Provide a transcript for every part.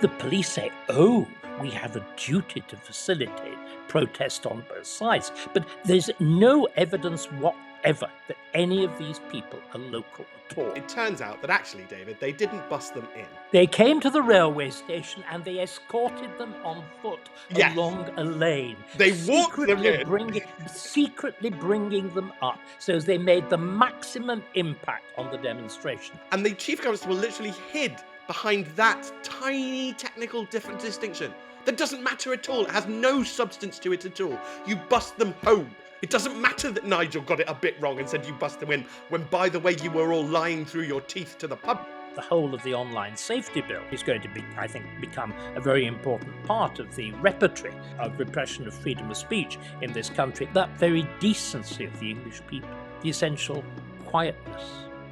The police say, oh, we have a duty to facilitate protest on both sides. But there's no evidence whatever that any of these people are local at all. It turns out that actually, David, they didn't bust them in. They came to the railway station and they escorted them on foot along a lane. They walked them in. Secretly bringing them up so they made the maximum impact on the demonstration. And the chief constable literally hid behind that tiny technical distinction that doesn't matter at all. It has no substance to it at all. You bust them home. It doesn't matter that Nigel got it a bit wrong and said you bust them in, when, by the way, you were all lying through your teeth to the public. The whole of the online safety bill is going to be, I think, become a very important part of the repertory of repression of freedom of speech in this country. That very decency of the English people, the essential quietness,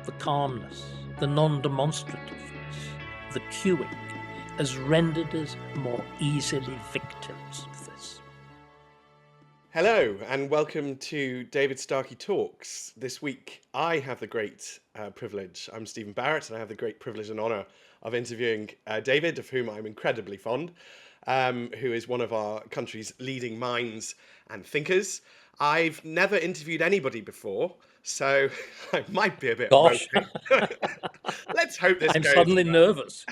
the calmness, the non-demonstrativeness, the queuing, has rendered us more easily victims of this. Hello and welcome to David Starkey Talks. This week I have the great privilege, I'm Steven Barrett, and I have the great privilege and honour of interviewing David, of whom I'm incredibly fond, who is one of our country's leading minds and thinkers. I've never interviewed anybody before, so I might be a bit ropey. Let's hope this I'm goes suddenly well. nervous.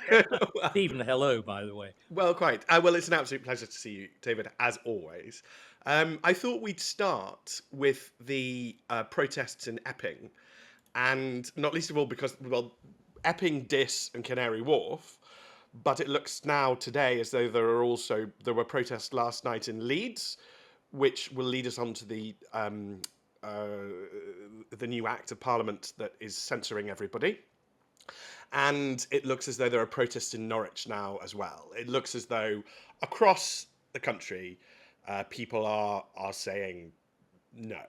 Stephen, hello, by the way. Well, quite. Well, it's an absolute pleasure to see you, David, as always. I thought we'd start with the protests in Epping, and not least of all because, well, Epping, Diss and Canary Wharf, but it looks now today as though there were protests last night in Leeds, which will lead us on to the new Act of Parliament that is censoring everybody. And it looks as though there are protests in Norwich now as well. It looks as though across the country, people are saying no.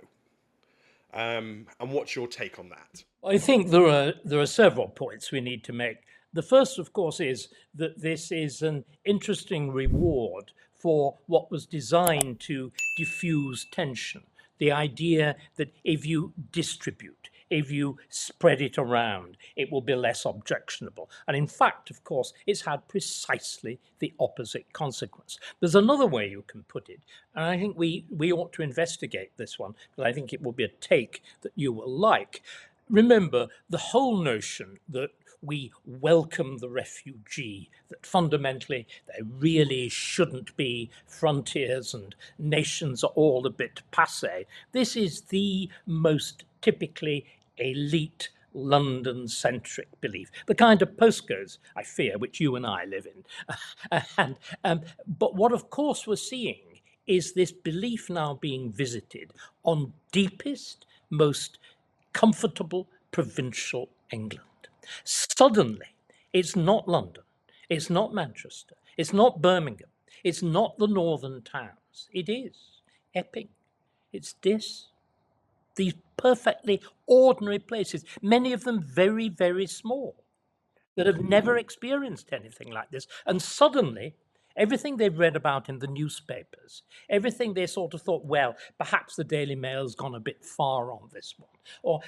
And what's your take on that? I think there are several points we need to make. The first, of course, is that this is an interesting reward for what was designed to diffuse tension. The idea that if you distribute, if you spread it around, it will be less objectionable. And in fact, of course, it's had precisely the opposite consequence. There's another way you can put it, and I think we ought to investigate this one, but I think it will be a take that you will like. Remember, the whole notion that we welcome the refugee, that fundamentally there really shouldn't be frontiers and nations are all a bit passé. This is the most typically elite London-centric belief, the kind of postcodes, I fear, which you and I live in. But what, of course, we're seeing is this belief now being visited on deepest, most comfortable provincial England. Suddenly, it's not London, it's not Manchester, it's not Birmingham, it's not the northern towns. It is Epping, it's Diss. These perfectly ordinary places, many of them very, very small, that have never experienced anything like this. And suddenly, everything they've read about in the newspapers, everything they sort of thought, well, perhaps the Daily Mail's gone a bit far on this one. Or,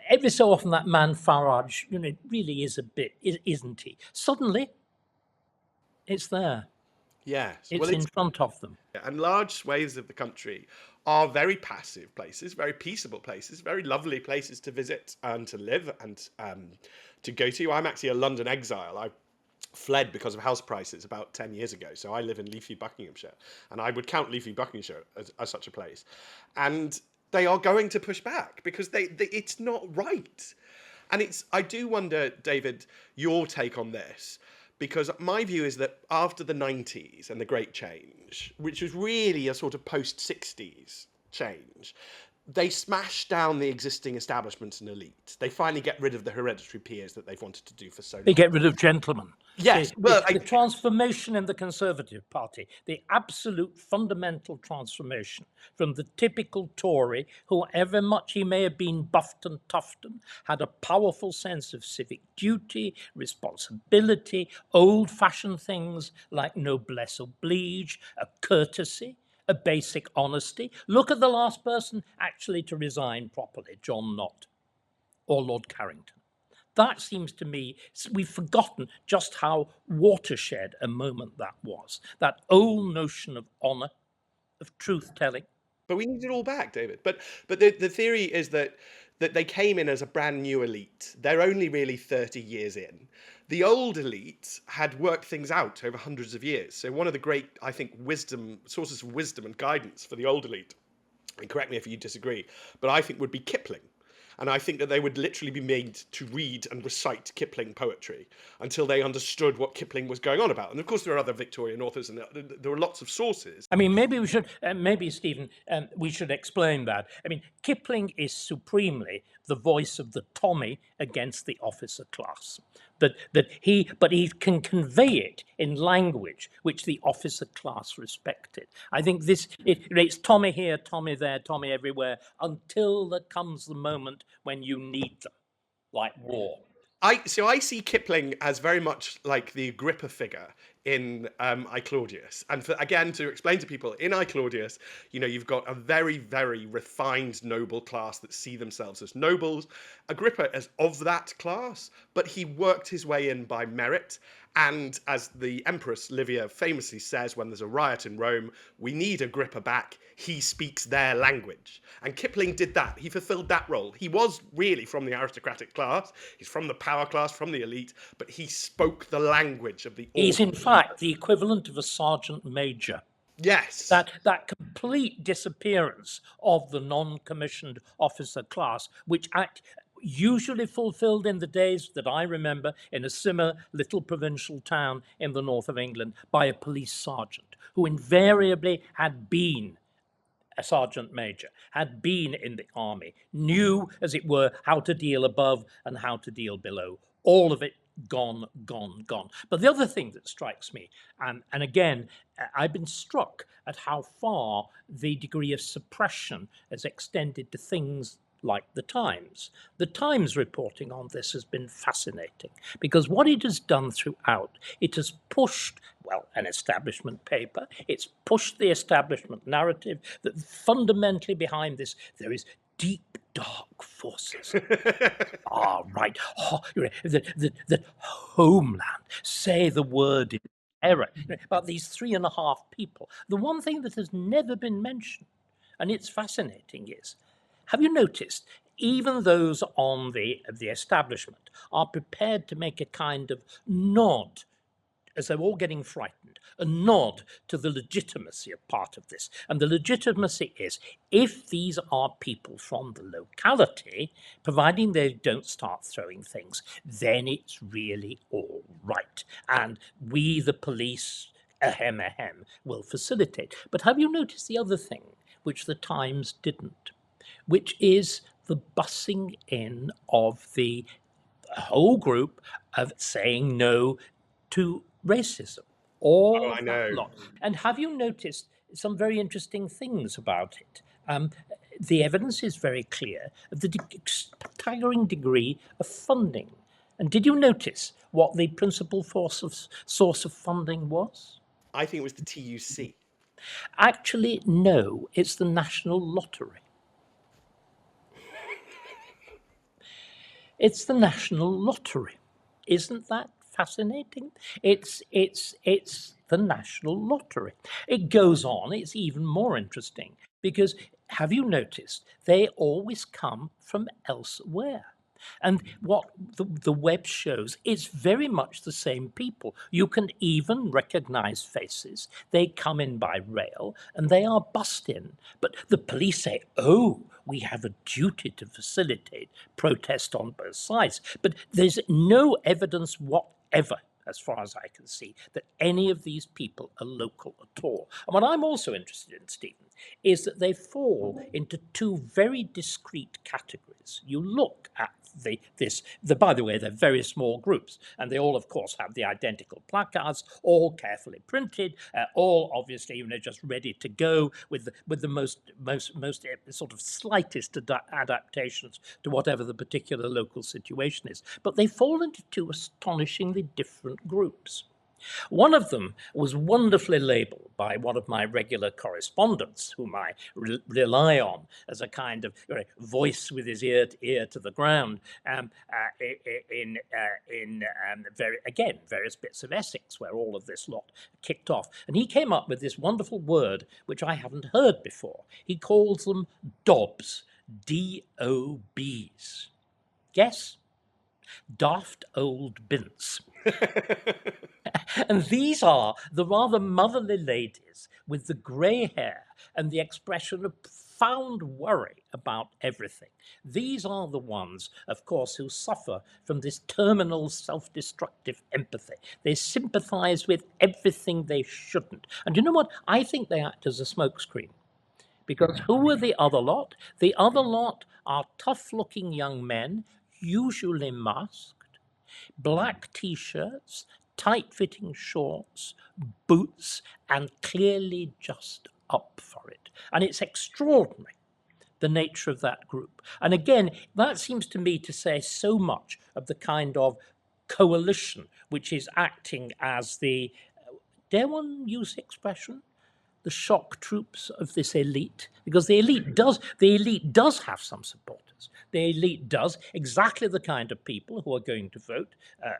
every so often that man Farage, really is a bit, isn't he? Suddenly, it's there. Yes. It's in front of them. And large swathes of the country are very passive places, very peaceable places, very lovely places to visit and to live and to go to. I'm actually a London exile. I fled because of house prices about 10 years ago. So I live in leafy Buckinghamshire, and I would count leafy Buckinghamshire as such a place. And they are going to push back because it's not right. And I do wonder, David, your take on this, because my view is that after the 90s and the Great Change, which was really a sort of post-60s change, they smash down the existing establishments and elite. They finally get rid of the hereditary peers that they've wanted to do for so long. They get rid of gentlemen. Yes. The transformation in the Conservative Party, the absolute fundamental transformation from the typical Tory, however much he may have been buffed and tuffed, had a powerful sense of civic duty, responsibility, old-fashioned things like noblesse oblige, a courtesy, a basic honesty. Look at the last person actually to resign properly, John Knott or Lord Carrington. That seems to me, we've forgotten just how watershed a moment that was. That old notion of honour, of truth telling. But we need it all back, David. But the theory is that they came in as a brand new elite. They're only really 30 years in. The old elite had worked things out over hundreds of years. So one of the great, I think, sources of wisdom and guidance for the old elite, and correct me if you disagree, but I think would be Kipling. And I think that they would literally be made to read and recite Kipling poetry until they understood what Kipling was going on about. And of course, there are other Victorian authors, and there are lots of sources. I mean, maybe we should, maybe Stephen, we should explain that. I mean, Kipling is supremely the voice of the Tommy against the officer class. But he can convey it in language which the officer class respected. I think it's Tommy here, Tommy there, Tommy everywhere, until there comes the moment when you need them, like war. So I see Kipling as very much like the Agrippa figure in I Claudius. And again, to explain to people, in I Claudius, you've got a very, very refined noble class that see themselves as nobles. Agrippa is of that class, but he worked his way in by merit. And as the Empress Livia famously says, when there's a riot in Rome, we need Agrippa back. He speaks their language. And Kipling did that. He fulfilled that role. He was really from the aristocratic class. He's from the power class, from the elite, but he spoke the language of the He's, in fact, the equivalent of a sergeant major. Yes. That complete disappearance of the non-commissioned officer class, which usually fulfilled in the days that I remember in a similar little provincial town in the north of England by a police sergeant who invariably had been a sergeant major, had been in the army, knew, as it were, how to deal above and how to deal below. All of it gone, gone, gone. But the other thing that strikes me, and again, I've been struck at how far the degree of suppression has extended to things like the Times. The Times reporting on this has been fascinating because what it has done throughout, it has pushed, well, an establishment paper, it's pushed the establishment narrative that fundamentally behind this there is deep, dark forces. Right. The homeland, say the word in error. About these 3.5 people. The one thing that has never been mentioned, and it's fascinating, is, have you noticed, even those on the establishment are prepared to make a kind of nod, as they're all getting frightened, a nod to the legitimacy of part of this. And the legitimacy is, if these are people from the locality, providing they don't start throwing things, then it's really all right. And we, the police, ahem, will facilitate. But have you noticed the other thing, which the Times didn't, which is the bussing in of the whole group of saying no to racism? All I that know. lot. And have you noticed some very interesting things about it? The evidence is very clear of the staggering degree of funding. And did you notice what the principal source of funding was? I think it was the TUC. Actually, no, it's the National Lottery. It's the National Lottery. Isn't that fascinating? It's the National Lottery. It goes on, it's even more interesting because have you noticed they always come from elsewhere? And what the web shows, it's very much the same people. You can even recognize faces. They come in by rail and they are bussed in. But the police say, oh, we have a duty to facilitate protest on both sides. But there's no evidence whatever, as far as I can see, that any of these people are local at all. And what I'm also interested in, Stephen, is that they fall into two very discrete categories. You look at by the way, they're very small groups, and they all, of course, have the identical placards, all carefully printed, all obviously, just ready to go with the most sort of slightest adaptations to whatever the particular local situation is. But they fall into two astonishingly different groups. One of them was wonderfully labelled by one of my regular correspondents, whom I rely on as a kind of voice with his ear to the ground, various bits of Essex where all of this lot kicked off. And he came up with this wonderful word which I haven't heard before. He calls them DOBs, D-O-Bs. Guess? Daft old bints. And these are the rather motherly ladies with the grey hair and the expression of profound worry about everything. These are the ones, of course, who suffer from this terminal self-destructive empathy. They sympathise with everything they shouldn't. And you know what? I think they act as a smokescreen. Because who are the other lot? The other lot are tough-looking young men, usually masked, black T-shirts, tight-fitting shorts, boots, and clearly just up for it. And it's extraordinary, the nature of that group. And again, that seems to me to say so much of the kind of coalition which is acting as the, dare one use the expression, the shock troops of this elite, because the elite does have some supporters. The elite does exactly the kind of people who are going to vote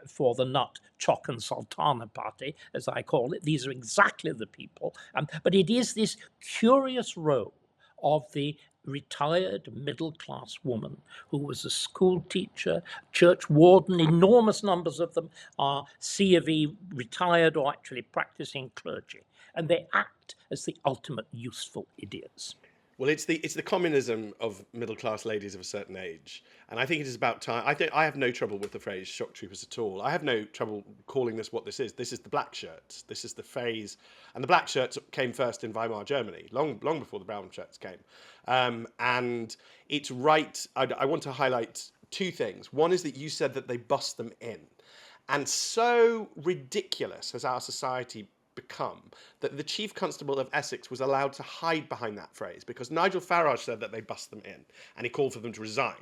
for the Nut, Choc and Sultana party, as I call it. These are exactly the people. But it is this curious role of the retired middle-class woman who was a school teacher, church warden. Enormous numbers of them are C of E retired or actually practicing clergy. And they act as the ultimate useful idiots. Well, it's the communism of middle class ladies of a certain age, and I think it is about time. I have no trouble with the phrase shock troopers at all. I have no trouble calling this what this is. This is the black shirts. This is the phase, and the black shirts came first in Weimar Germany, long before the brown shirts came. And it's right. I want to highlight two things. One is that you said that they bust them in, and so ridiculous has our society become that the Chief Constable of Essex was allowed to hide behind that phrase because Nigel Farage said that they bust them in and he called for them to resign.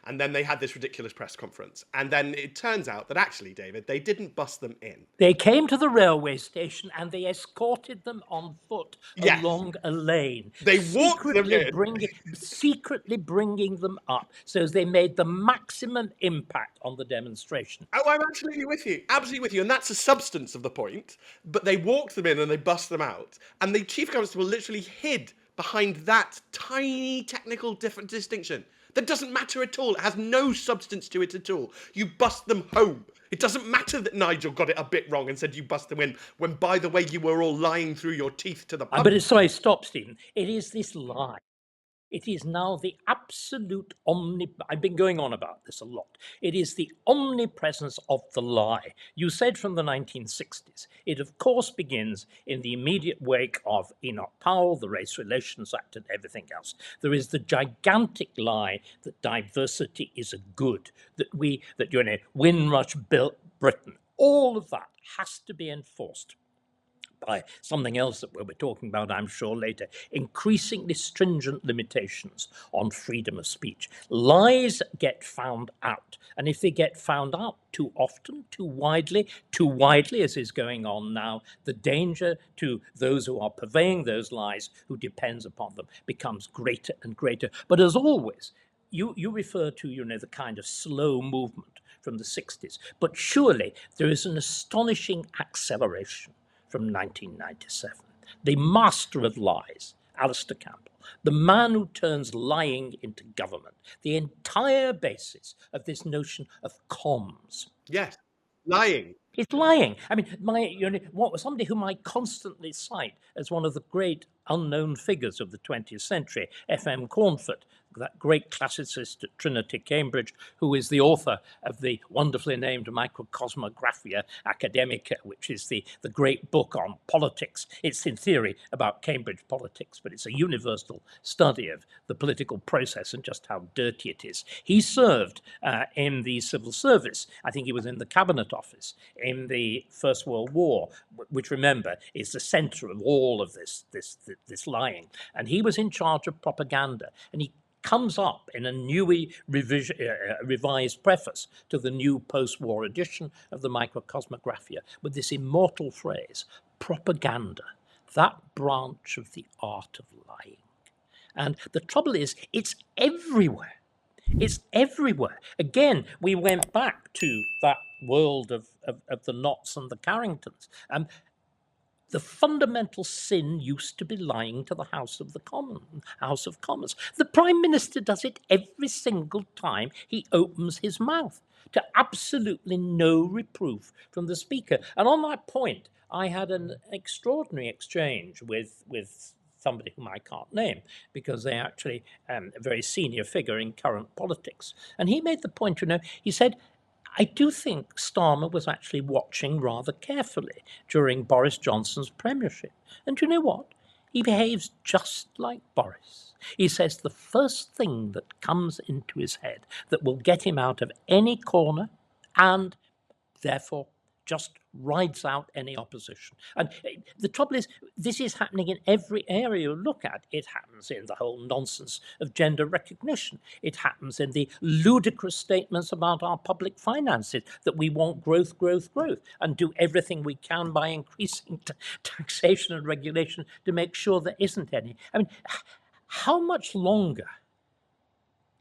And then they had this ridiculous press conference. And then it turns out that actually, David, they didn't bust them in. They came to the railway station and they escorted them on foot along a lane. They walked them in. Secretly bringing them up so they made the maximum impact on the demonstration. Oh, I'm absolutely with you. Absolutely with you. And that's the substance of the point. But they walked them in and they bust them out. And the Chief Constable literally hid behind that tiny technical distinction. That doesn't matter at all. It has no substance to it at all. You bust them home. It doesn't matter that Nigel got it a bit wrong and said you bust them in, when, by the way, you were all lying through your teeth to the public. But sorry, stop, Stephen. It is this lie. It is now the absolute I've been going on about this a lot. It is the omnipresence of the lie. You said from the 1960s. It, of course, begins in the immediate wake of Enoch Powell, the Race Relations Act, and everything else. There is the gigantic lie that diversity is a good, that Windrush built Britain. All of that has to be enforced by something else that we'll be talking about, I'm sure, later, increasingly stringent limitations on freedom of speech. Lies get found out, and if they get found out too often, too widely, as is going on now, the danger to those who are purveying those lies, who depends upon them, becomes greater and greater. But as always, you refer to, the kind of slow movement from the 60s, but surely there is an astonishing acceleration from 1997. The master of lies, Alastair Campbell, the man who turns lying into government, the entire basis of this notion of comms. Yes, lying. It's lying. I mean, somebody whom I constantly cite as one of the great unknown figures of the 20th century, F.M. Cornford, that great classicist at Trinity, Cambridge, who is the author of the wonderfully named Microcosmographia Academica, which is the great book on politics. It's in theory about Cambridge politics, but it's a universal study of the political process and just how dirty it is. He served in the civil service. I think he was in the cabinet office in the First World War, which, remember, is the center of all of this lying. And he was in charge of propaganda, and he comes up in a newly revised preface to the new post-war edition of the Microcosmographia with this immortal phrase, propaganda, that branch of the art of lying. And the trouble is, it's everywhere. It's everywhere. Again, we went back to that world of the Notts and the Carringtons. The fundamental sin used to be lying to the House of Commons. The Prime Minister does it every single time he opens his mouth, to absolutely no reproof from the Speaker. And on that point, I had an extraordinary exchange with somebody whom I can't name, because they're actually a very senior figure in current politics. And he made the point, he said, I do think Starmer was actually watching rather carefully during Boris Johnson's premiership. And you know what? He behaves just like Boris. He says the first thing that comes into his head that will get him out of any corner, and therefore just rides out any opposition. And the trouble is, this is happening in every area you look at. It happens in the whole nonsense of gender recognition. It happens in the ludicrous statements about our public finances, that we want growth, growth, growth, and do everything we can by increasing taxation and regulation to make sure there isn't any. I mean, how much longer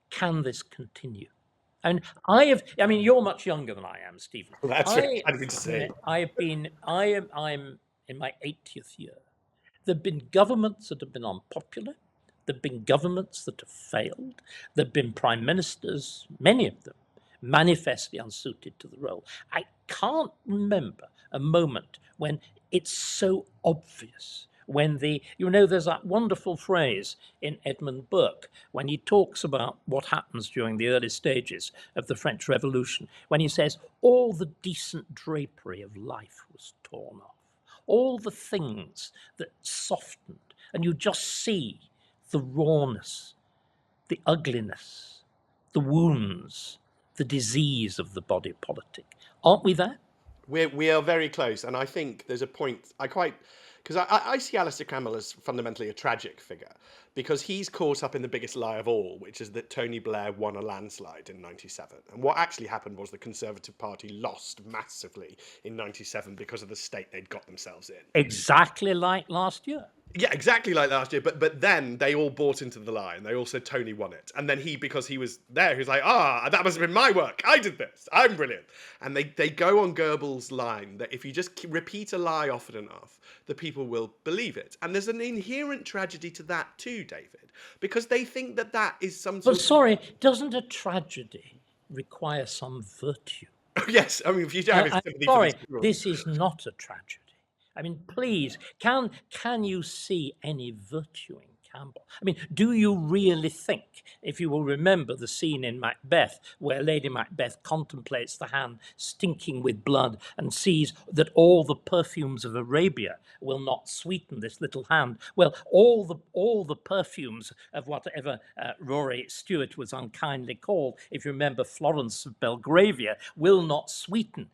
can this continue? And you're much younger than I am, Stephen. That's right. I didn't say. I'm in my 80th year. There have been governments that have been unpopular. There have been governments that have failed. There have been prime ministers, many of them, manifestly unsuited to the role. I can't remember a moment when it's so obvious. When there's that wonderful phrase in Edmund Burke when he talks about what happens during the early stages of the French Revolution, when he says, all the decent drapery of life was torn off, all the things that softened, and you just see the rawness, the ugliness, the wounds, the disease of the body politic. Aren't we there? We are very close, and I think there's a point because I see Alastair Campbell as fundamentally a tragic figure, because he's caught up in the biggest lie of all, which is that Tony Blair won a landslide in 97. And what actually happened was the Conservative Party lost massively in 97 because of the state they'd got themselves in. Exactly like last year. Yeah, exactly like last year. But then they all bought into the lie, and they all said Tony won it. And then because he was there, he was like, that must have been my work. I did this. I'm brilliant. And they go on Goebbels' line that if you just repeat a lie often enough, the people will believe it. And there's an inherent tragedy to that too, David, because they think that is some sort But sorry, doesn't a tragedy require some virtue? Yes, I mean, if you don't have sympathy sorry, for this is not a tragedy. I mean, please, can you see any virtue in Campbell? I mean, do you really think, if you will remember the scene in Macbeth where Lady Macbeth contemplates the hand stinking with blood and sees that all the perfumes of Arabia will not sweeten this little hand? Well, all the perfumes of whatever Rory Stewart was unkindly called, if you remember Florence of Belgravia, will not sweeten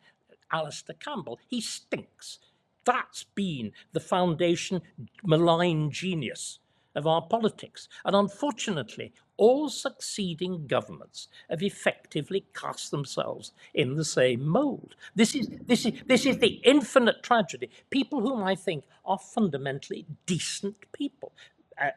Alastair Campbell. He stinks. That's been the foundation malign genius of our politics. And unfortunately, all succeeding governments have effectively cast themselves in the same mold. This is the infinite tragedy. People whom I think are fundamentally decent people.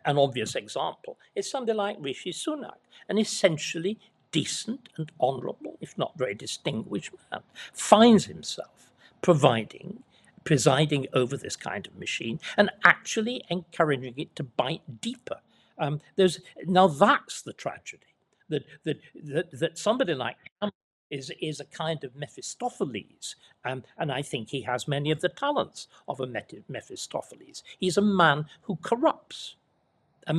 An obvious example is somebody like Rishi Sunak, an essentially decent and honourable, if not very distinguished man, finds himself presiding over this kind of machine and actually encouraging it to bite deeper. Now that's the tragedy, that somebody like him is a kind of Mephistopheles, and I think he has many of the talents of a Mephistopheles. He's a man who corrupts, a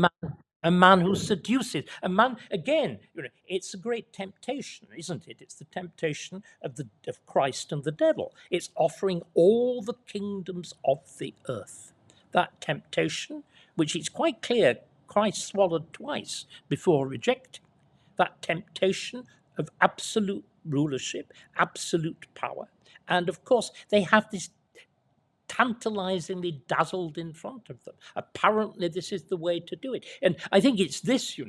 man who seduces, a man, again, it's a great temptation, isn't it? It's the temptation of Christ and the devil. It's offering all the kingdoms of the earth. That temptation, which it's quite clear Christ swallowed twice before rejecting. That temptation of absolute rulership, absolute power. And of course, they have this tantalizingly dazzled in front of them. Apparently, this is the way to do it. And I think it's this,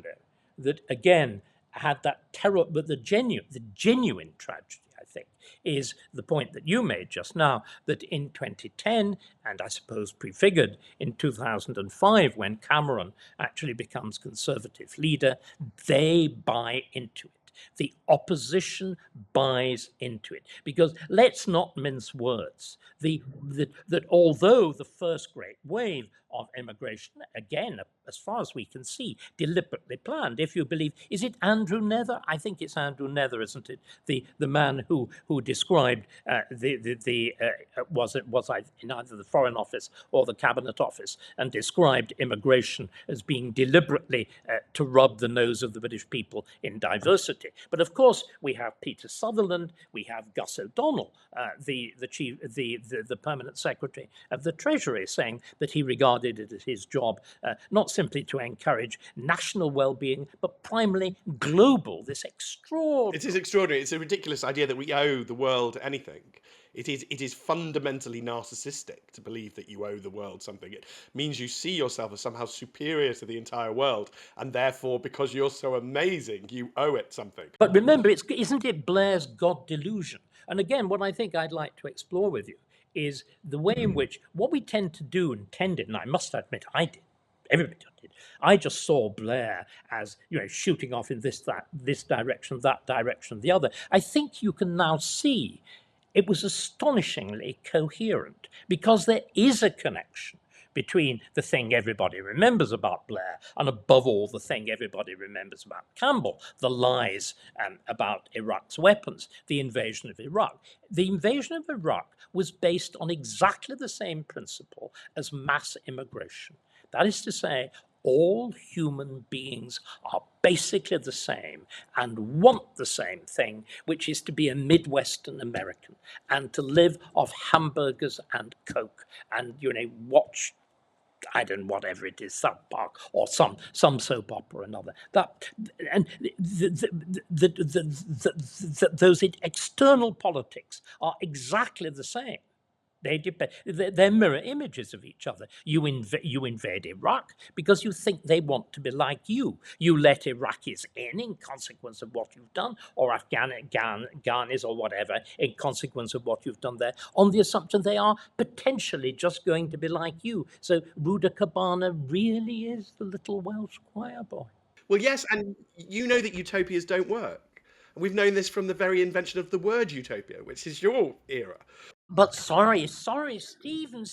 that again had that terror, but the genuine tragedy, I think, is the point that you made just now, that in 2010, and I suppose prefigured in 2005, when Cameron actually becomes Conservative leader, they buy into it. The opposition buys into it. Because let's not mince words. That although the first great wave of immigration, again, as far as we can see, deliberately planned. If you believe, is it Andrew Nether? I think it's Andrew Nether, isn't it? The man who described was in either the Foreign Office or the Cabinet Office, and described immigration as being deliberately to rub the nose of the British people in diversity. But of course, we have Peter Sutherland, we have Gus O'Donnell, the permanent secretary of the Treasury, saying that he regarded it as his job not simply to encourage national well-being, but primarily global. This extraordinary. It is extraordinary. It's a ridiculous idea that we owe the world anything. It is fundamentally narcissistic to believe that you owe the world something. It means you see yourself as somehow superior to the entire world, and therefore, because you're so amazing, you owe it something. But remember, isn't it Blair's God delusion? And again, what I think I'd like to explore with you is the way in which what we tend to do, and tended, and I must admit I did, everybody did, I just saw Blair as, shooting off in this direction, that direction, the other. I think you can now see it was astonishingly coherent, because there is a connection between the thing everybody remembers about Blair and, above all, the thing everybody remembers about Campbell, the lies about Iraq's weapons, the invasion of Iraq. The invasion of Iraq was based on exactly the same principle as mass immigration. That is to say, all human beings are basically the same and want the same thing, which is to be a Midwestern American and to live off hamburgers and Coke and, watch, I don't know, whatever it is, South Park or some soap opera or another. Those external politics are exactly the same. They're mirror images of each other. You invade Iraq because you think they want to be like you. You let Iraqis in consequence of what you've done, or Afghanis or whatever in consequence of what you've done there, on the assumption they are potentially just going to be like you. So Ruda Cabana really is the little Welsh choir boy. Well, yes, and you know that utopias don't work. We've known this from the very invention of the word utopia, which is your era. But sorry, Stephen.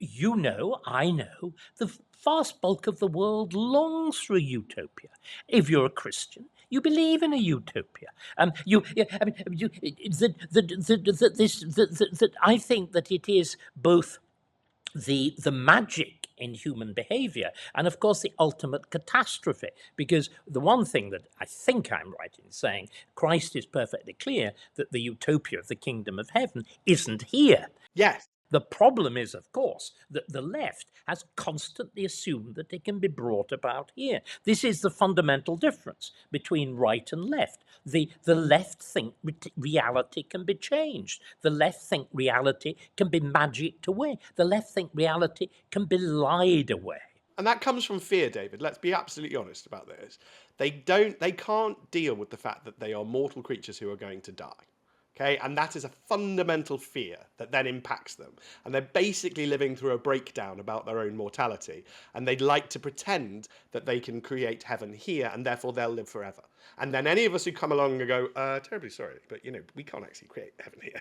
You know, I know, the vast bulk of the world longs for a utopia. If you're a Christian, you believe in a utopia. I think that it is both the magic in human behavior and, of course, the ultimate catastrophe. Because the one thing that I think I'm right in saying, Christ is perfectly clear that the utopia of the kingdom of heaven isn't here. Yes. The problem is, of course, that the left has constantly assumed that it can be brought about here. This is the fundamental difference between right and left. The left think reality can be changed. The left think reality can be magicked away. The left think reality can be lied away. And that comes from fear, David. Let's be absolutely honest about this. They can't deal with the fact that they are mortal creatures who are going to die. Okay, and that is a fundamental fear that then impacts them. And they're basically living through a breakdown about their own mortality. And they'd like to pretend that they can create heaven here, and therefore they'll live forever. And then any of us who come along and go, terribly sorry, but we can't actually create heaven here.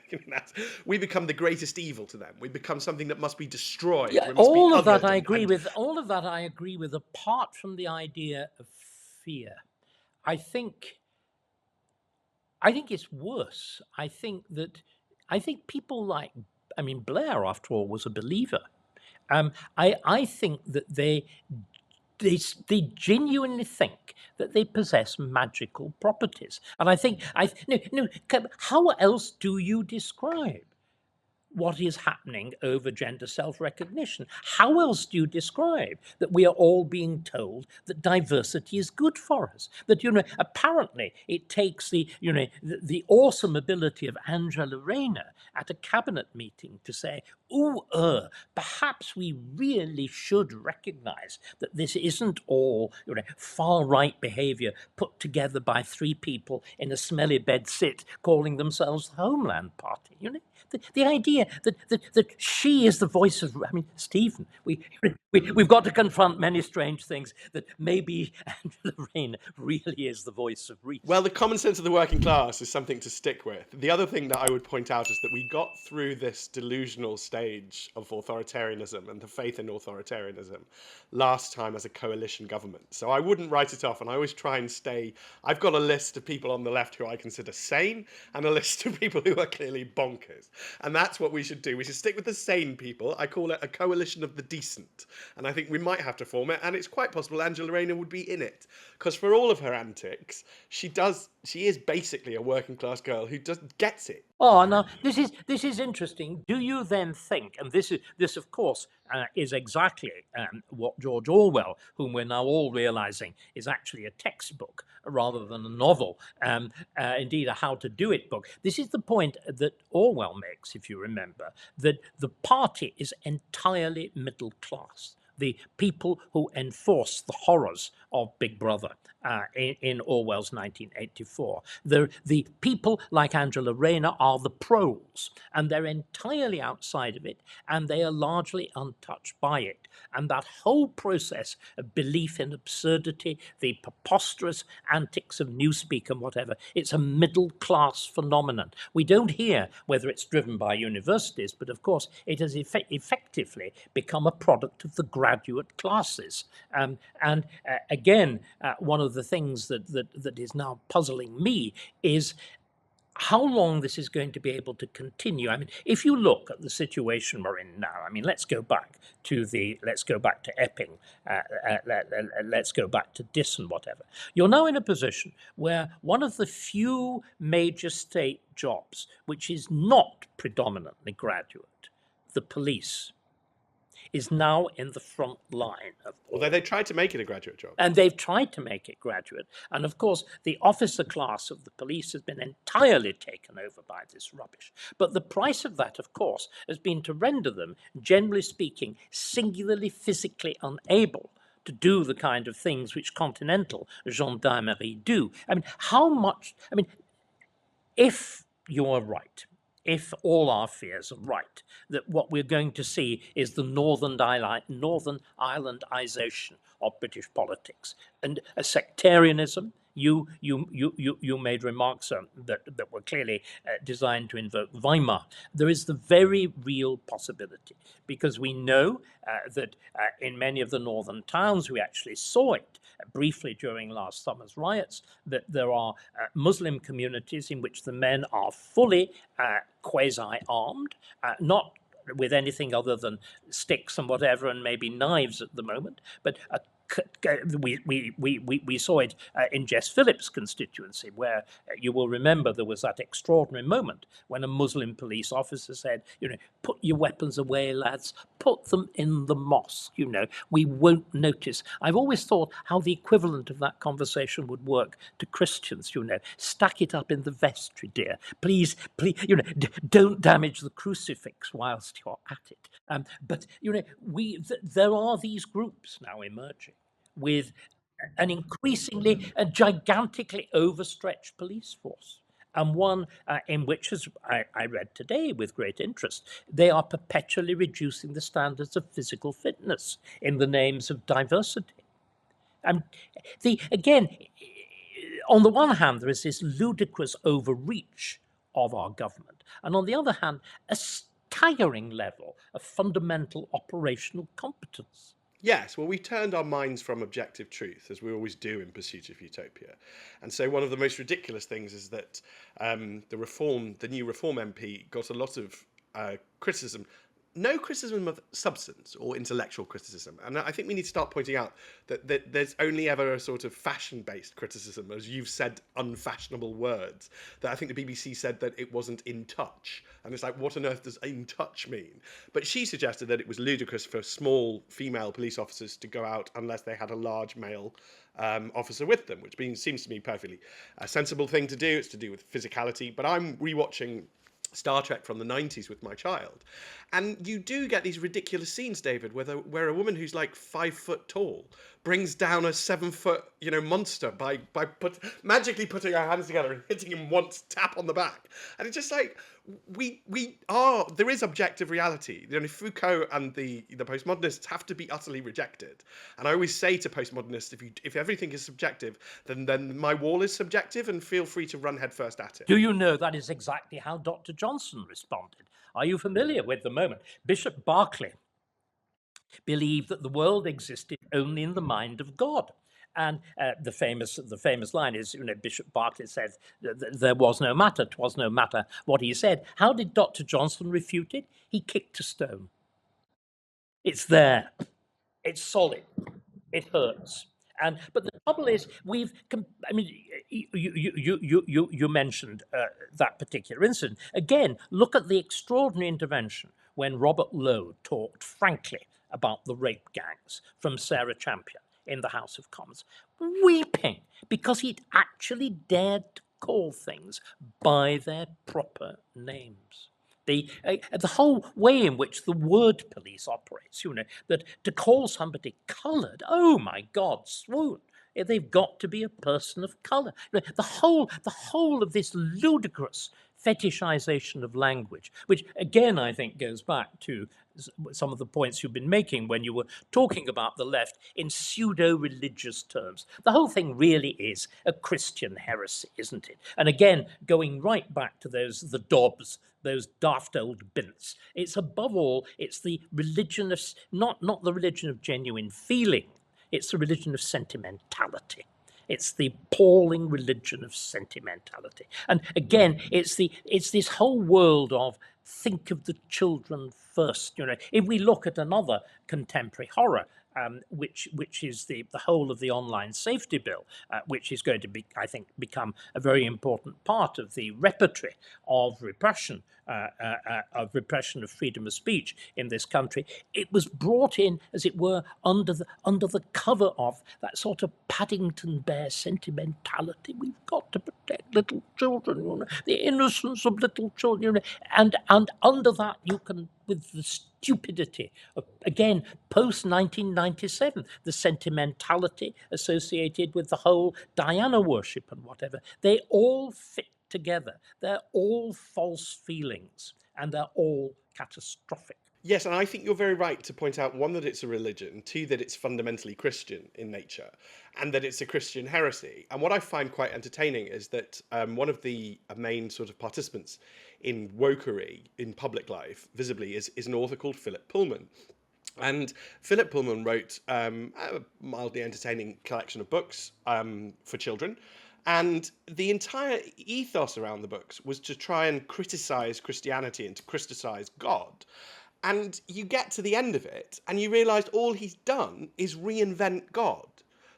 We become the greatest evil to them. We become something that must be destroyed. Yeah, all of that I agree with. All of that I agree with, apart from the idea of fear. I think it's worse. I think people like, Blair, after all, was a believer. I think that they genuinely think that they possess magical properties. And I think, how else do you describe what is happening over gender self-recognition? How else do you describe that we are all being told that diversity is good for us? That, apparently it takes the awesome ability of Angela Rayner at a cabinet meeting to say, perhaps we really should recognize that this isn't all far-right behavior put together by three people in a smelly bed sit calling themselves the Homeland Party. The idea that she is the voice of, Stephen, we've got to confront many strange things, that maybe Angela Rayner really is the voice of reason. Well, the common sense of the working class is something to stick with. The other thing that I would point out is that we got through this delusional stage of authoritarianism and the faith in authoritarianism last time as a coalition government. So I wouldn't write it off, and I always try and stay. I've got a list of people on the left who I consider sane and a list of people who are clearly bonkers. And that's what we should do. We should stick with the sane people. I call it a coalition of the decent. And I think we might have to form it, and it's quite possible Angela Rayner would be in it. Because for all of her antics, she is basically a working class girl who just gets it. Oh, now this is interesting. Do you then think, and this of course is exactly what George Orwell, whom we're now all realizing is actually a textbook rather than a novel, indeed a how to do it book. This is the point that Orwell makes, if you remember, that the party is entirely middle class. The people who enforce the horrors of Big Brother in Orwell's 1984. The people like Angela Rayner are the proles, and they're entirely outside of it, and they are largely untouched by it. And that whole process of belief in absurdity, the preposterous antics of Newspeak and whatever, it's a middle-class phenomenon. We don't hear whether it's driven by universities, but of course it has effectively become a product of the graduate classes. Again, one of the things that is now puzzling me is how long this is going to be able to continue. If you look at the situation we're in now, let's go back to Epping, let's go back to Dis and whatever. You're now in a position where one of the few major state jobs which is not predominantly graduate, the police, is now in the front line of all. Although they tried to make it a graduate job. And they've tried to make it graduate. And of course, the officer class of the police has been entirely taken over by this rubbish. But the price of that, of course, has been to render them, generally speaking, singularly physically unable to do the kind of things which continental gendarmerie do. If you're right, if all our fears are right, that what we're going to see is the Northern Irelandization of British politics and a sectarianism. You made remarks that were clearly designed to invoke Weimar. There is the very real possibility, because we know that in many of the northern towns, we actually saw it briefly during last summer's riots, that there are Muslim communities in which the men are fully quasi-armed, not with anything other than sticks and whatever, and maybe knives at the moment, but we saw it in Jess Phillips' constituency, where you will remember there was that extraordinary moment when a Muslim police officer said, put your weapons away, lads, put them in the mosque, we won't notice. I've always thought how the equivalent of that conversation would work to Christians, stack it up in the vestry, dear. Please, don't damage the crucifix whilst you're at it. But there are these groups now emerging with an increasingly, a gigantically overstretched police force, and one in which, as I read today with great interest, they are perpetually reducing the standards of physical fitness in the names of diversity. Again, on the one hand, there is this ludicrous overreach of our government, and on the other hand, a staggering level of fundamental operational competence. Yes, well, we turned our minds from objective truth, as we always do in Pursuit of Utopia. And so one of the most ridiculous things is that the new Reform MP got a lot of criticism. No criticism of substance or intellectual criticism. And I think we need to start pointing out that there's only ever a sort of fashion-based criticism, as you've said unfashionable words, that I think the BBC said that it wasn't in touch. And it's like, what on earth does in touch mean? But she suggested that it was ludicrous for small female police officers to go out unless they had a large male officer with them, which seems to me perfectly a sensible thing to do. It's to do with physicality. But I'm rewatching Star Trek from the 90s with my child. And you do get these ridiculous scenes, David, where a woman who's like 5 foot tall brings down a 7 foot, monster by magically putting her hands together and hitting him once, tap on the back. And it's just like, there is objective reality. Foucault and the postmodernists have to be utterly rejected. And I always say to postmodernists, if everything is subjective, then my wall is subjective, and feel free to run headfirst at it. Do you know that is exactly how Dr. Johnson responded? Are you familiar with the moment? Bishop Berkeley believed that the world existed only in the mind of God. And the famous line is, Bishop Berkeley said that there was no matter, 'twas no matter what he said. How did Dr. Johnson refute it? He kicked a stone. It's there. It's solid. It hurts. But the trouble is, you mentioned that particular incident. Again, look at the extraordinary intervention when Robert Lowe talked frankly about the rape gangs from Sarah Champion in the House of Commons, weeping because he'd actually dared to call things by their proper names. The whole way in which the word police operates, that to call somebody coloured, oh my God, swoon. They've got to be a person of colour. The whole of this ludicrous fetishization of language, which again I think goes back to some of the points you've been making when you were talking about the left in pseudo-religious terms. The whole thing really is a Christian heresy, isn't it? And again, going right back to the Dobbs, those daft old bints, it's above all, it's the religion of, not the religion of genuine feeling, it's the religion of sentimentality. It's the appalling religion of sentimentality. And again, it's this whole world of think of the children first. If we look at another contemporary horror, which is the whole of the online safety bill, which is going to be, I think, become a very important part of the repertory of repression of freedom of speech in this country. It was brought in, as it were, under the cover of that sort of Paddington Bear sentimentality. We've got to protect little children, the innocence of little children, and under that you can, with the stupidity of, again, post-1997, the sentimentality associated with the whole Diana worship and whatever, they all fit together. They're all false feelings, and they're all catastrophic. Yes, and I think you're very right to point out, one, that it's a religion, two, that it's fundamentally Christian in nature, and that it's a Christian heresy. And what I find quite entertaining is that one of the main sort of participants in wokery in public life, visibly, is an author called Philip Pullman. And Philip Pullman wrote a mildly entertaining collection of books for children. And the entire ethos around the books was to try and criticize Christianity and to criticize God. And you get to the end of it, and you realise all he's done is reinvent God.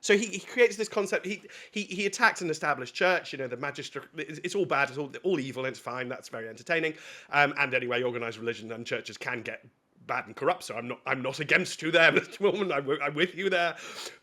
So he creates this concept. He attacks an established church. The magistrate. It's all bad. It's all evil. And it's fine. That's very entertaining. And anyway, organised religion and churches can get bad and corrupt, so I'm not against you there, Mr. Woolman. I'm with you there.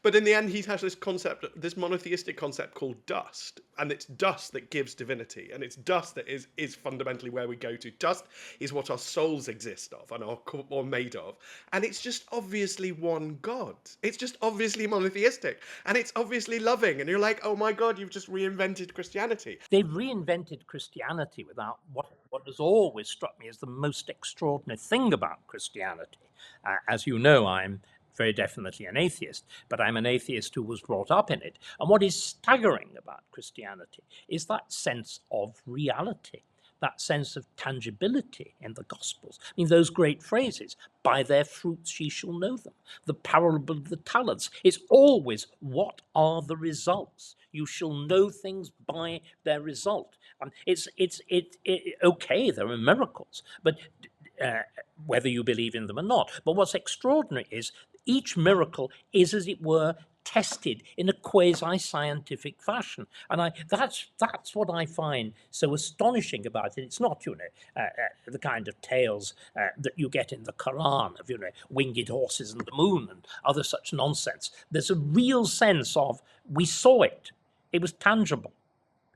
But in the end, he has this concept, this monotheistic concept called dust, and it's dust that gives divinity, and it's dust that is fundamentally where we go to. Dust is what our souls exist of and are made of, and it's just obviously one God. It's just obviously monotheistic, and it's obviously loving, and you're like, oh my God, you've just reinvented Christianity. They've reinvented Christianity without what has always struck me as the most extraordinary thing about Christianity. As you know, I'm very definitely an atheist, but I'm an atheist who was brought up in it. And what is staggering about Christianity is that sense of reality, that sense of tangibility in the Gospels. I mean, those great phrases, by their fruits ye shall know them, the parable of the talents. It's always, what are the results? You shall know things by their result. It's okay, there are miracles, but whether you believe in them or not. But what's extraordinary is each miracle is, as it were, tested in a quasi-scientific fashion, and that's what I find so astonishing about it. It's not, the kind of tales that you get in the Quran of, winged horses and the moon and other such nonsense. There's a real sense of, we saw it. It was tangible.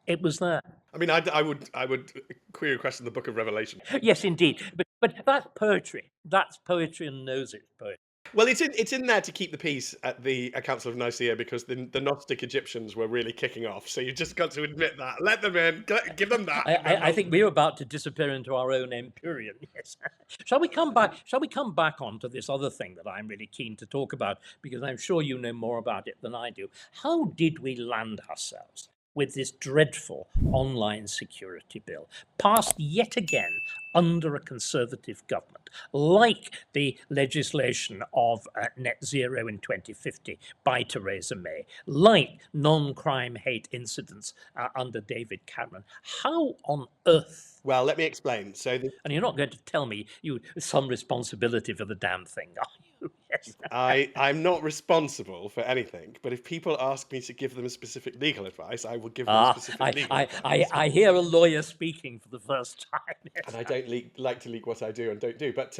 It was there. I mean, I would query question the Book of Revelation. Yes, indeed. But that's poetry. That's poetry and knows it's poetry. Well, it's in there to keep the peace at the Council of Nicaea because the Gnostic Egyptians were really kicking off. So you just got to admit that. Let them in. Give them that. I think we're about to disappear into our own empyrean. Yes. Shall we come back? Shall we come back onto this other thing that I'm really keen to talk about, because I'm sure you know more about it than I do. How did we land ourselves with this dreadful online security bill, passed yet again under a Conservative government, like the legislation of net zero in 2050 by Theresa May, like non-crime hate incidents under David Cameron? How on earth? Well, let me explain. So And you're not going to tell me you some responsibility for the damn thing, are you? Yes. I'm not responsible for anything, but if people ask me to give them specific legal advice, I will give them Ah, specific legal advice. I hear a lawyer speaking for the first time. Yes. And I don't like to leak what I do and don't do. But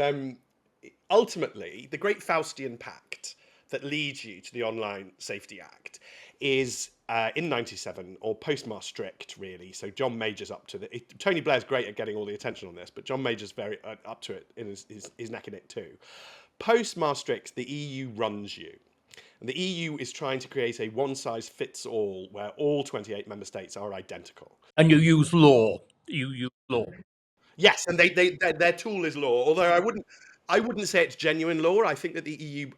ultimately, the great Faustian pact that leads you to the Online Safety Act is in '97, or post-Maastricht, really. So John Major's up to Tony Blair's great at getting all the attention on this, but John Major's very up to it in his neck in it too. Post-Maastricht, the EU runs you. And the EU is trying to create a one-size-fits-all where all 28 member states are identical. And you use law. You use law. Yes, and their tool is law. Although I wouldn't say it's genuine law. I think that the EU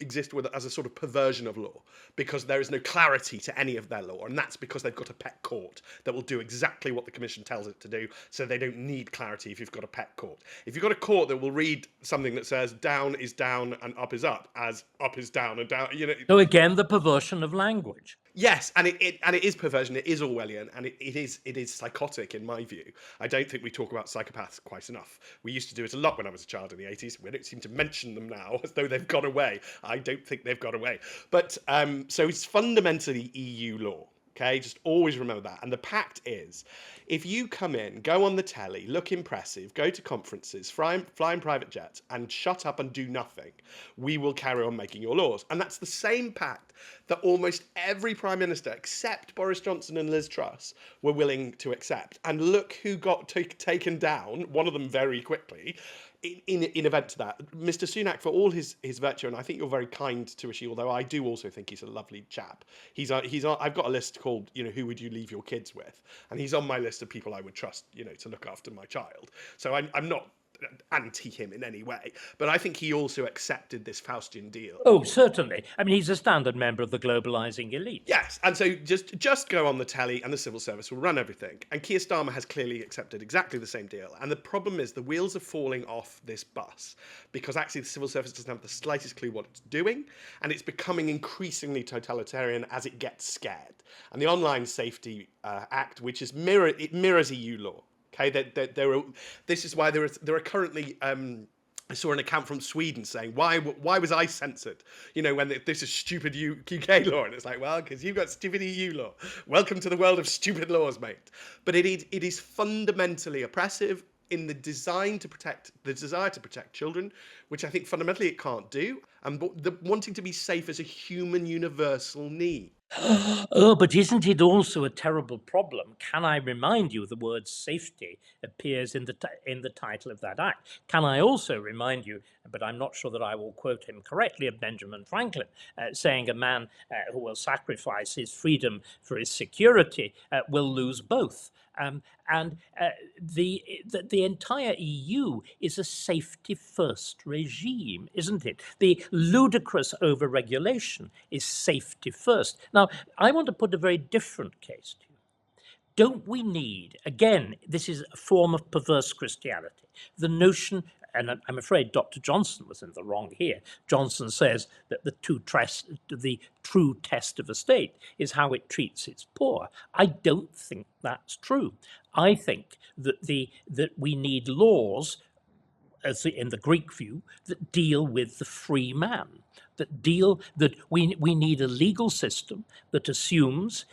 exist as a sort of perversion of law because there is no clarity to any of their law, and that's because they've got a pet court that will do exactly what the Commission tells it to do. So they don't need clarity if you've got a pet court. If you've got a court that will read something that says down is down and up is up as up is down and down, you know. So again, the perversion of language. Yes, and it is perversion. It is Orwellian, and it is psychotic in my view. I don't think we talk about psychopaths quite enough. We used to do it a lot when I was a child in the 80s. We don't seem to mention them now as though they've gone away. I don't think they've gone away. But so it's fundamentally EU law. Okay, just always remember that. And the pact is, if you come in, go on the telly, look impressive, go to conferences, fly in private jets, and shut up and do nothing, we will carry on making your laws. And that's the same pact that almost every prime minister, except Boris Johnson and Liz Truss, were willing to accept. And look who got taken down, one of them very quickly, in event to that. Mr. Sunak, for all his virtue, and I think you're very kind to Rishi, although I do also think he's a lovely chap. I've got a list called, who would you leave your kids with? And he's on my list of people I would trust, to look after my child. So I'm not anti him in any way, but I think he also accepted this Faustian deal. Oh, certainly. I mean, he's a standard member of the globalizing elite. Yes, and so just go on the telly and the civil service will run everything. And Keir Starmer has clearly accepted exactly the same deal. And the problem is the wheels are falling off this bus because actually the civil service doesn't have the slightest clue what it's doing, and it's becoming increasingly totalitarian as it gets scared. And the Online Safety Act, which is mirrors EU law. Okay, this is why there are currently. I saw an account from Sweden saying, "Why was I censored? When this is stupid UK law." And it's like, well, because you've got stupid EU law. Welcome to the world of stupid laws, mate. But it is fundamentally oppressive in the desire to protect children, which I think fundamentally it can't do, and the wanting to be safe as a human universal need. Oh, but isn't it also a terrible problem? Can I remind you the word safety appears in the title of that act? Can I also remind you, but I'm not sure that I will quote him correctly, of Benjamin Franklin saying a man who will sacrifice his freedom for his security will lose both. The entire EU is a safety-first regime, isn't it? The ludicrous overregulation is safety first. Now, I want to put a very different case to you. Don't we need, again, this is a form of perverse Christianity, the notion, and I'm afraid Dr. Johnson was in the wrong here. Johnson says that the true test of a state is how it treats its poor. I don't think that's true. I think that we need laws, as in the Greek view, that deal with the free man, that we need a legal system that assumes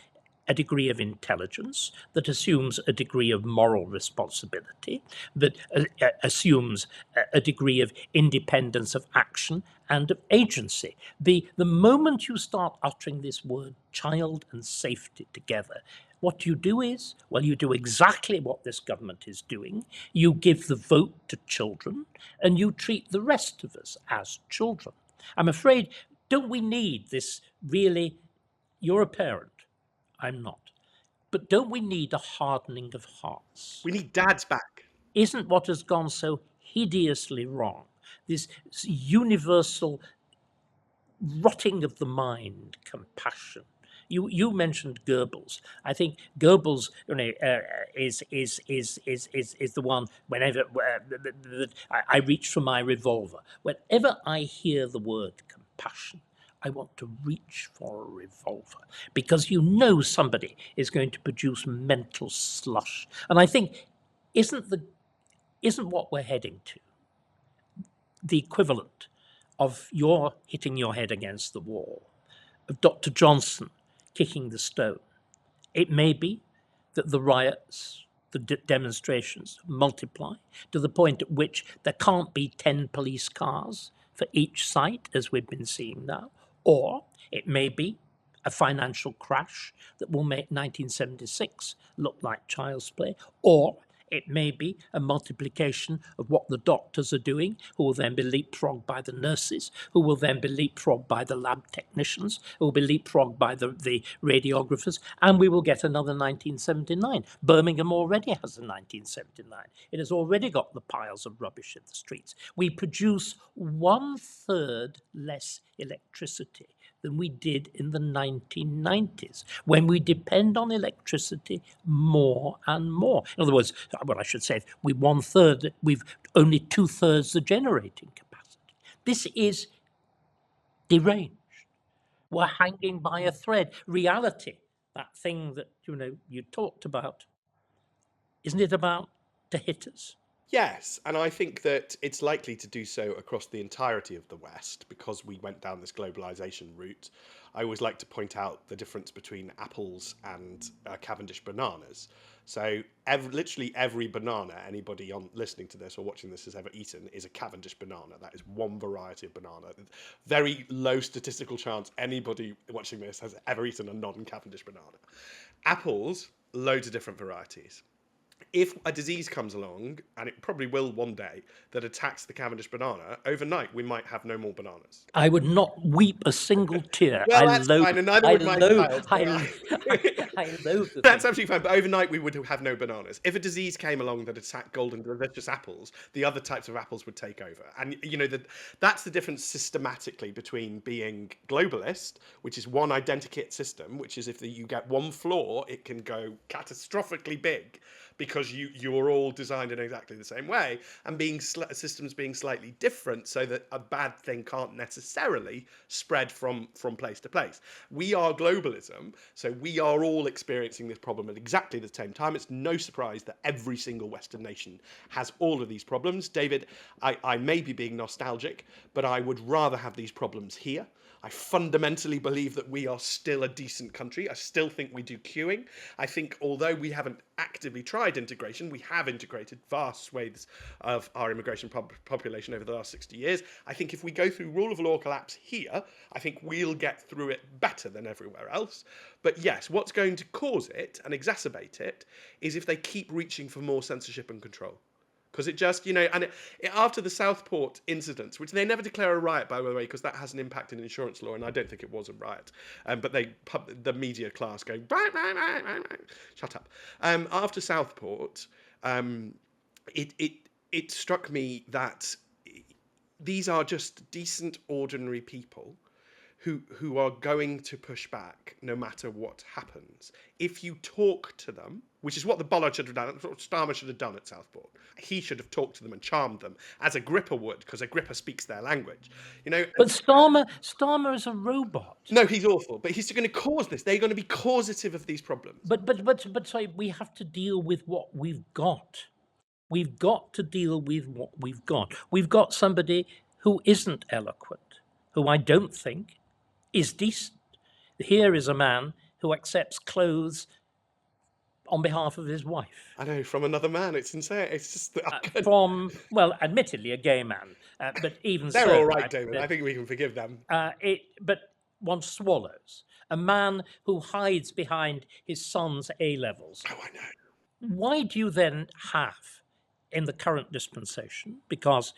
a degree of intelligence, that assumes a degree of moral responsibility, that assumes a degree of independence of action and of agency. The moment you start uttering this word child and safety together, What you do is, well, you do exactly what this government is doing. You give the vote to children and you treat the rest of us as children. I'm afraid, don't we need this really? You're a parent, I'm not. But don't we need a hardening of hearts? We need dads back. Isn't what has gone so hideously wrong this universal rotting of the mind, compassion? You mentioned Goebbels. I think Goebbels, is the one. Whenever I reach for my revolver, whenever I hear the word compassion, I want to reach for a revolver, because you know somebody is going to produce mental slush. And I think isn't what we're heading to the equivalent of your hitting your head against the wall, of Dr. Johnson kicking the stone? It may be that the riots, the demonstrations multiply to the point at which there can't be 10 police cars for each site, as we've been seeing now, or it may be a financial crash that will make 1976 look like child's play, or it may be a multiplication of what the doctors are doing, who will then be leapfrogged by the nurses, who will then be leapfrogged by the lab technicians, who will be leapfrogged by the radiographers, and we will get another 1979. Birmingham already has a 1979. It has already got the piles of rubbish in the streets. We produce 1/3 less electricity than we did in the 1990s, when we depend on electricity more and more. In other words, well, I should say, we've only 2/3 the generating capacity. This is deranged. We're hanging by a thread. Reality, that thing that you talked about, isn't it about to hit us? Yes, and I think that it's likely to do so across the entirety of the West because we went down this globalization route. I always like to point out the difference between apples and Cavendish bananas. So literally every banana anybody listening to this or watching this has ever eaten is a Cavendish banana. That is one variety of banana. Very low statistical chance anybody watching this has ever eaten a non-Cavendish banana. Apples, loads of different varieties. If a disease comes along, and it probably will one day, that attacks the Cavendish banana, overnight we might have no more bananas. I would not weep a single tear. Well, that's fine, and neither would my child. I loathe the That's thing. absolutely fine, but overnight we would have no bananas. If a disease came along that attacked golden delicious apples, the other types of apples would take over. And that's the difference systematically between being globalist, which is one identikit system, which is if you get one flaw, it can go catastrophically big, because you're all designed in exactly the same way, and systems being slightly different, so that a bad thing can't necessarily spread from place to place. We are globalism, so we are all experiencing this problem at exactly the same time. It's no surprise that every single Western nation has all of these problems. David, I may be being nostalgic, but I would rather have these problems here. I fundamentally believe that we are still a decent country. I still think we do queuing. I think although we haven't actively tried integration, we have integrated vast swathes of our immigration population over the last 60 years. I think if we go through rule of law collapse here, I think we'll get through it better than everywhere else. But yes, what's going to cause it and exacerbate it is if they keep reaching for more censorship and control. Because it just, after the Southport incidents, which they never declare a riot, by the way, because that has an impact in insurance law, and I don't think it was a riot, but the media class going, shut up. After Southport, it struck me that these are just decent, ordinary people who are going to push back no matter what happens. If you talk to them, which is what the bollard should have done, what Starmer should have done at Southport. He should have talked to them and charmed them, as Agrippa would, because Agrippa speaks their language. But Starmer is a robot. No, he's awful, but he's going to cause this. They're going to be causative of these problems. But sorry, we have to deal with what we've got. We've got to deal with what we've got. We've got somebody who isn't eloquent, who I don't think is decent. Here is a man who accepts clothes on behalf of his wife. I know, from another man. It's insane. It's just admittedly, a gay man, but even they're so, all right, David. I think we can forgive them. But one swallows. a man who hides behind his son's A levels. Oh, I know. Why do you then have, in the current dispensation, because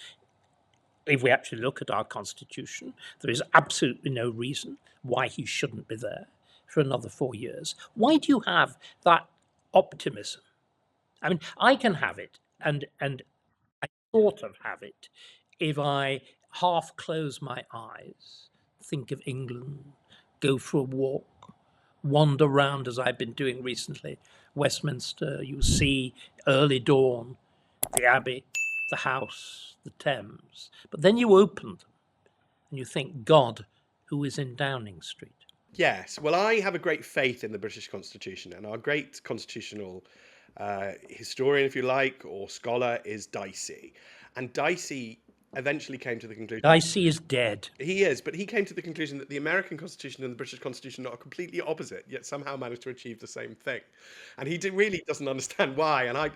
if we actually look at our constitution, there is absolutely no reason why he shouldn't be there for another 4 years. Why do you have that optimism? I mean, I can have it, and I sort of have it, if I half close my eyes, think of England, go for a walk, wander round as I've been doing recently, Westminster, you see early dawn, the Abbey, the House, the Thames. But then you open them and you think, God, who is in Downing Street? Yes. Well, I have a great faith in the British Constitution, and our great constitutional historian, if you like, or scholar is Dicey. And Dicey eventually came to the conclusion. Dicey is dead. He is, but he came to the conclusion that the American Constitution and the British Constitution are completely opposite, yet somehow managed to achieve the same thing. And he really doesn't understand why. And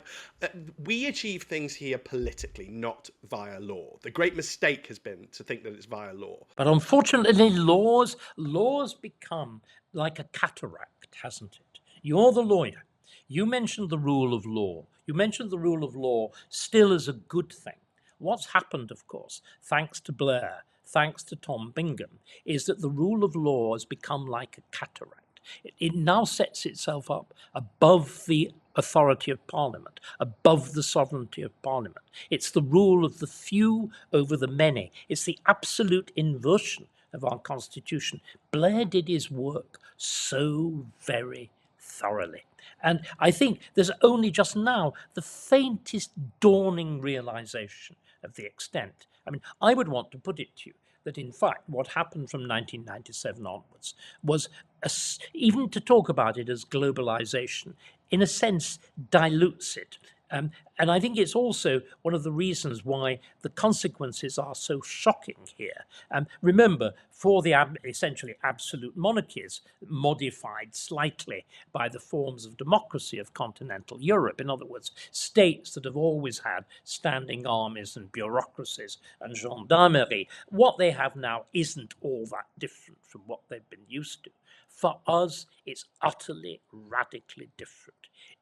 we achieve things here politically, not via law. The great mistake has been to think that it's via law. But unfortunately, laws become like a cataract, hasn't it? You're the lawyer. You mentioned the rule of law. You mentioned the rule of law still as a good thing. What's happened, of course, thanks to Blair, thanks to Tom Bingham, is that the rule of law has become like a cataract. It now sets itself up above the authority of Parliament, above the sovereignty of Parliament. It's the rule of the few over the many. It's the absolute inversion of our Constitution. Blair did his work so very thoroughly. And I think there's only just now the faintest dawning realization of the extent. I mean, I would want to put it to you that, in fact, what happened from 1997 onwards was, even to talk about it as globalization, in a sense, dilutes it. And I think it's also one of the reasons why the consequences are so shocking here. Remember, for the essentially absolute monarchies, modified slightly by the forms of democracy of continental Europe, in other words, states that have always had standing armies and bureaucracies and gendarmerie, what they have now isn't all that different from what they've been used to. For us, it's utterly, radically different.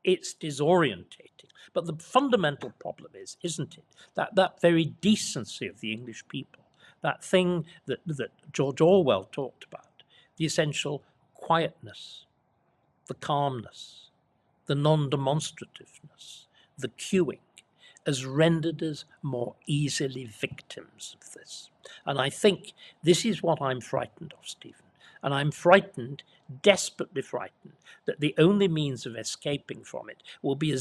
It's disorientating. But the fundamental problem is, isn't it, that very decency of the English people, that thing that George Orwell talked about, the essential quietness, the calmness, the non-demonstrativeness, the queuing, has rendered us more easily victims of this. And I think this is what I'm frightened of, Stephen. And I'm frightened, desperately frightened, that the only means of escaping from it will be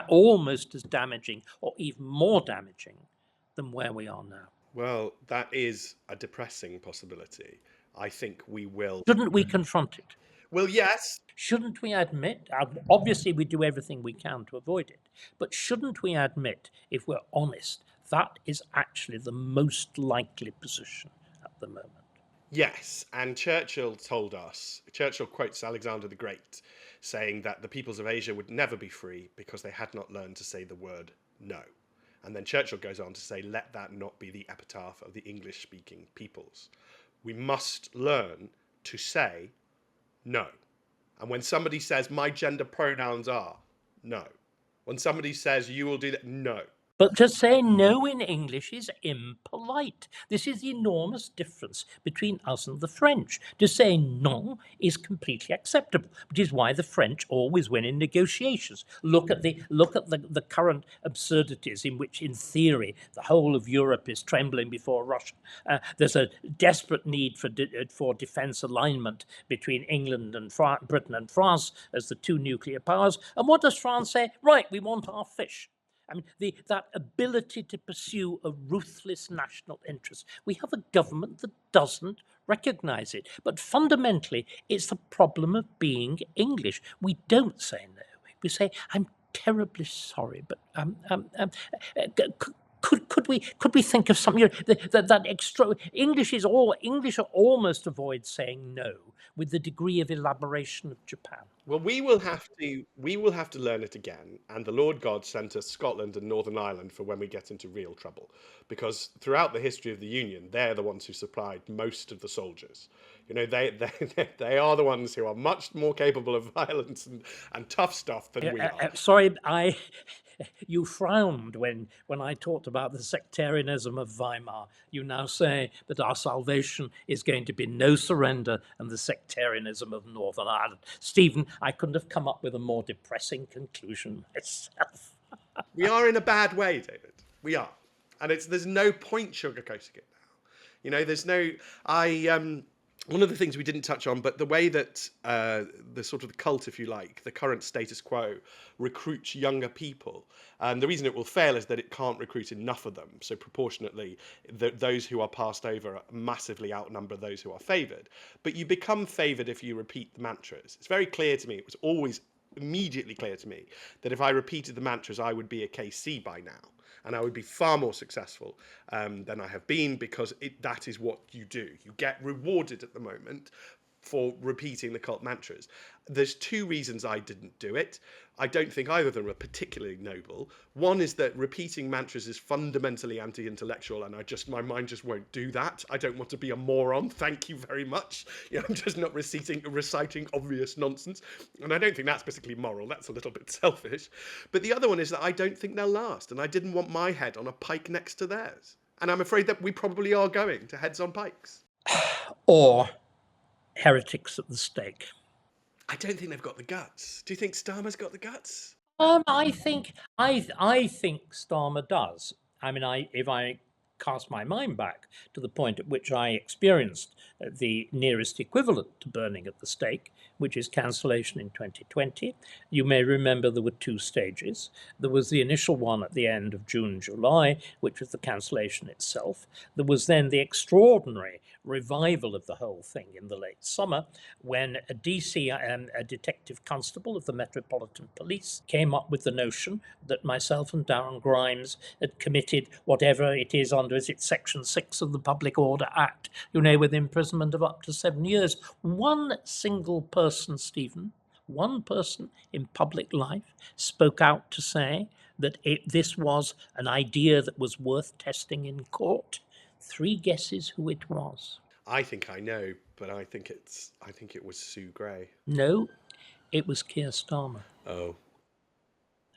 almost as damaging or even more damaging than where we are now. Well, that is a depressing possibility. I think we will. Shouldn't we confront it? Well, yes. Shouldn't we admit, obviously we do everything we can to avoid it, but shouldn't we admit, if we're honest, that is actually the most likely position at the moment? Yes, and Churchill quotes Alexander the Great, saying that the peoples of Asia would never be free because they had not learned to say the word no. And then Churchill goes on to say, let that not be the epitaph of the English-speaking peoples. We must learn to say no. And when somebody says, my gender pronouns are, no. When somebody says, you will do that, no. But to say no in English is impolite. This is the enormous difference between us and the French. To say non is completely acceptable, which is why the French always win in negotiations. Look at the current absurdities in which, in theory, the whole of Europe is trembling before Russia. There's a desperate need for defence alignment between England and Britain and France as the two nuclear powers. And what does France say? Right, we want our fish. I mean, that ability to pursue a ruthless national interest. We have a government that doesn't recognise it. But fundamentally, it's the problem of being English. We don't say no. We say, I'm terribly sorry, but could we think of something that extra English almost avoids saying no with the degree of elaboration of Japan. Well, we will have to learn it again. And the Lord God sent us Scotland and Northern Ireland for when we get into real trouble, because throughout the history of the Union, they're the ones who supplied most of the soldiers. You know, they are the ones who are much more capable of violence and tough stuff than we are. Sorry, you frowned when I talked about the sectarianism of Weimar. You now say that our salvation is going to be no surrender and the sectarianism of Northern Ireland. Stephen, I couldn't have come up with a more depressing conclusion myself. We are in a bad way, David. We are, and there's no point sugarcoating it now. You know, there's no one of the things we didn't touch on, but the way that the sort of the cult, if you like, the current status quo recruits younger people, and the reason it will fail is that it can't recruit enough of them. So proportionately, those who are passed over massively outnumber those who are favoured. But you become favoured if you repeat the mantras. It's very clear to me. It was always immediately clear to me that if I repeated the mantras, I would be a KC by now. And I would be far more successful than I have been, because that is what you do. You get rewarded at the moment for repeating the cult mantras. There's two reasons I didn't do it. I don't think either of them are particularly noble. One is that repeating mantras is fundamentally anti-intellectual, and my mind just won't do that. I don't want to be a moron. Thank you very much. You know, I'm just not reciting obvious nonsense. And I don't think that's particularly moral. That's a little bit selfish. But the other one is that I don't think they'll last, and I didn't want my head on a pike next to theirs. And I'm afraid that we probably are going to heads on pikes. Or heretics at the stake. I don't think they've got the guts. Do you think Starmer's got the guts? I think Starmer does. I mean, if I cast my mind back to the point at which I experienced the nearest equivalent to burning at the stake, which is cancellation in 2020. You may remember there were two stages. There was the initial one at the end of June, July, which was the cancellation itself. There was then the extraordinary revival of the whole thing in the late summer, when a detective constable of the Metropolitan Police came up with the notion that myself and Darren Grimes had committed whatever it is under, is it Section 6 of the Public Order Act, with imprisonment of up to 7 years. One single person, Stephen, one person in public life spoke out to say that this was an idea that was worth testing in court. 3 guesses who it was. I think I know, but I think it was Sue Gray. No, it was Keir Starmer. Oh.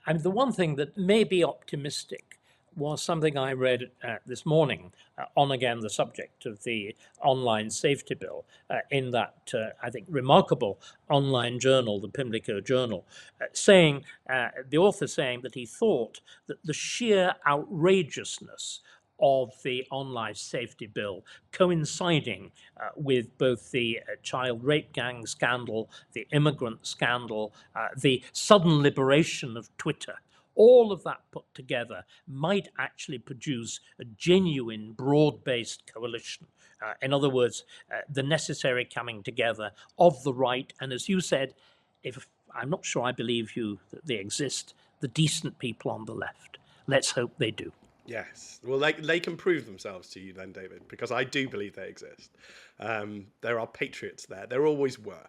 And the one thing that may be optimistic was something I read this morning on, again, the subject of the online safety bill in that, I think, remarkable online journal, the Pimlico Journal, the author saying that he thought that the sheer outrageousness of the online safety bill, coinciding with both the child rape gang scandal, the immigrant scandal, the sudden liberation of Twitter, all of that put together might actually produce a genuine broad-based coalition. In other words, the necessary coming together of the right, and as you said, I'm not sure I believe you that they exist, the decent people on the left. Let's hope they do. Yes. Well, they can prove themselves to you then, David, because I do believe they exist. There are patriots there. There always were.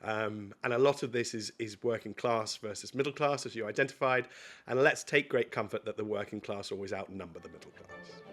And a lot of this is working class versus middle class, as you identified. And let's take great comfort that the working class always outnumber the middle class.